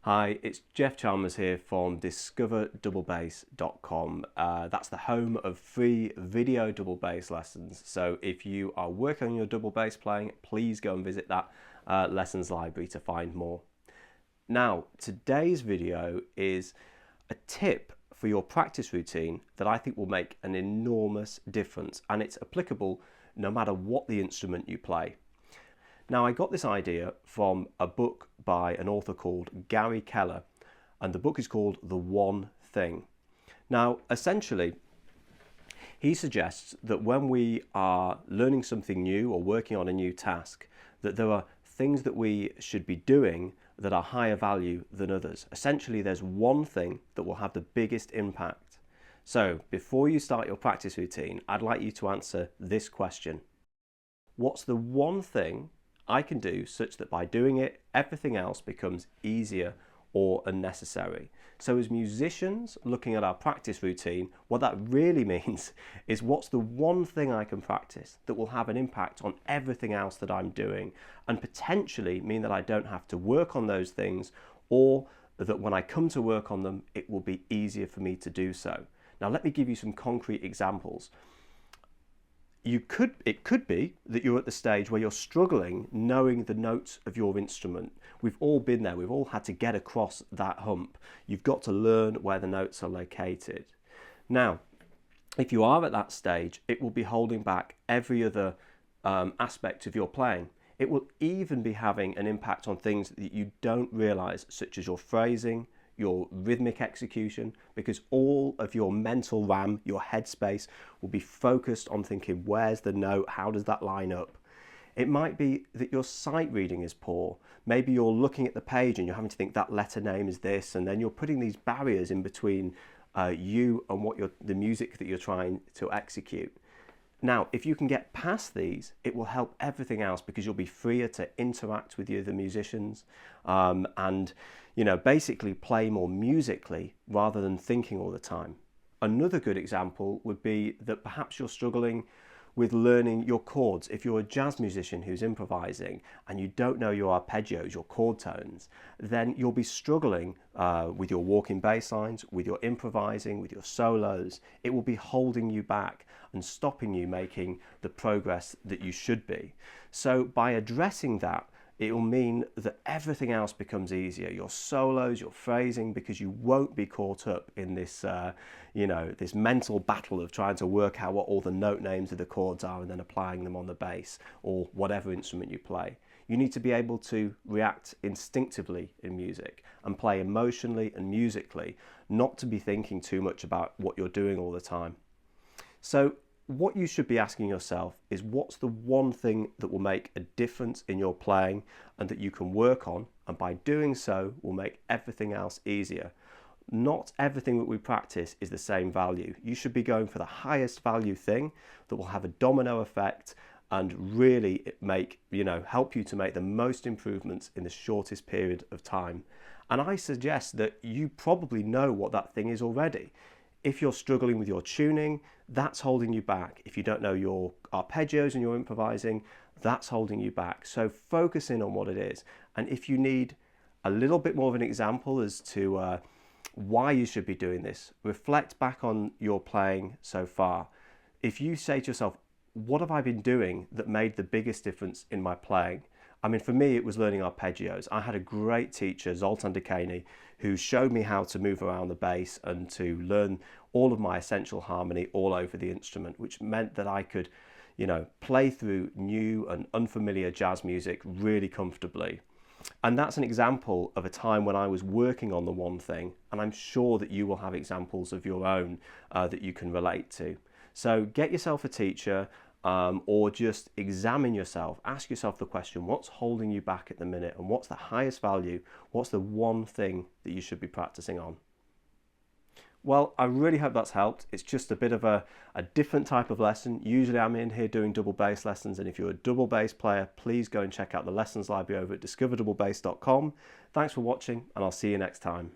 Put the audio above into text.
Hi, it's Geoff here from discoverdouble-bass.com. That's the home of free video double bass lessons. So if you are working on your double bass playing, please go and visit that lessons library to find more. Now, today's video is a tip for your practice routine that I think will make an enormous difference, and it's applicable no matter what the instrument you play. Now, I got this idea from a book by an author called Gary Keller, and the book is called The One Thing. Now, essentially, he suggests that when we are learning something new or working on a new task, that there are things that we should be doing that are higher value than others. Essentially, there's one thing that will have the biggest impact. So, before you start your practice routine, I'd like you to answer this question. What's the one thing I can do such that by doing it, everything else becomes easier or unnecessary? So as musicians looking at our practice routine, what that really means is what's the one thing I can practice that will have an impact on everything else that I'm doing, and potentially mean that I don't have to work on those things, or that when I come to work on them, it will be easier for me to do so. Now let me give you some concrete examples. It could be that you're at the stage where you're struggling knowing the notes of your instrument. We've all been there. We've all had to get across that hump. You've got to learn where the notes are located. Now, if you are at that stage, it will be holding back every other aspect of your playing. It will even be having an impact on things that you don't realize, such as your phrasing, your rhythmic execution, because all of your mental RAM, your headspace, will be focused on thinking, where's the note? How does that line up? It might be that your sight reading is poor. Maybe you're looking at the page and you're having to think that letter name is this, and then you're putting these barriers in between you and the music that you're trying to execute. Now, if you can get past these, it will help everything else, because you'll be freer to interact with the other musicians and, basically play more musically rather than thinking all the time. Another good example would be that perhaps you're struggling with learning your chords. If you're a jazz musician who's improvising and you don't know your arpeggios, your chord tones, then you'll be struggling with your walking bass lines, with your improvising, with your solos. It will be holding you back and stopping you making the progress that you should be. So by addressing that, it will mean that everything else becomes easier. Your solos, your phrasing, because you won't be caught up in this, this mental battle of trying to work out what all the note names of the chords are and then applying them on the bass or whatever instrument you play. You need to be able to react instinctively in music and play emotionally and musically, not to be thinking too much about what you're doing all the time. So what you should be asking yourself is, what's the one thing that will make a difference in your playing and that you can work on, and by doing so will make everything else easier? Not everything that we practice is the same value. You should be going for the highest value thing that will have a domino effect and really help you to make the most improvements in the shortest period of time. And I suggest that you probably know what that thing is already. If you're struggling with your tuning, that's holding you back. If you don't know your arpeggios and your improvising, that's holding you back. So focus in on what it is. And if you need a little bit more of an example as to why you should be doing this, reflect back on your playing so far. If you say to yourself, what have I been doing that made the biggest difference in my playing? I mean, for me, it was learning arpeggios. I had a great teacher, Zoltan Dekani, who showed me how to move around the bass and to learn all of my essential harmony all over the instrument, which meant that I could, play through new and unfamiliar jazz music really comfortably. And that's an example of a time when I was working on the one thing, and I'm sure that you will have examples of your own that you can relate to. So get yourself a teacher, or just examine yourself. Ask yourself the question, what's holding you back at the minute, and what's the highest value? What's the one thing that you should be practicing on? Well, I really hope that's helped. It's just a bit of a different type of lesson. Usually I'm in here doing double bass lessons, and if you're a double bass player, please go and check out the lessons library over at discoverdouble-bass.com. Thanks for watching, and I'll see you next time.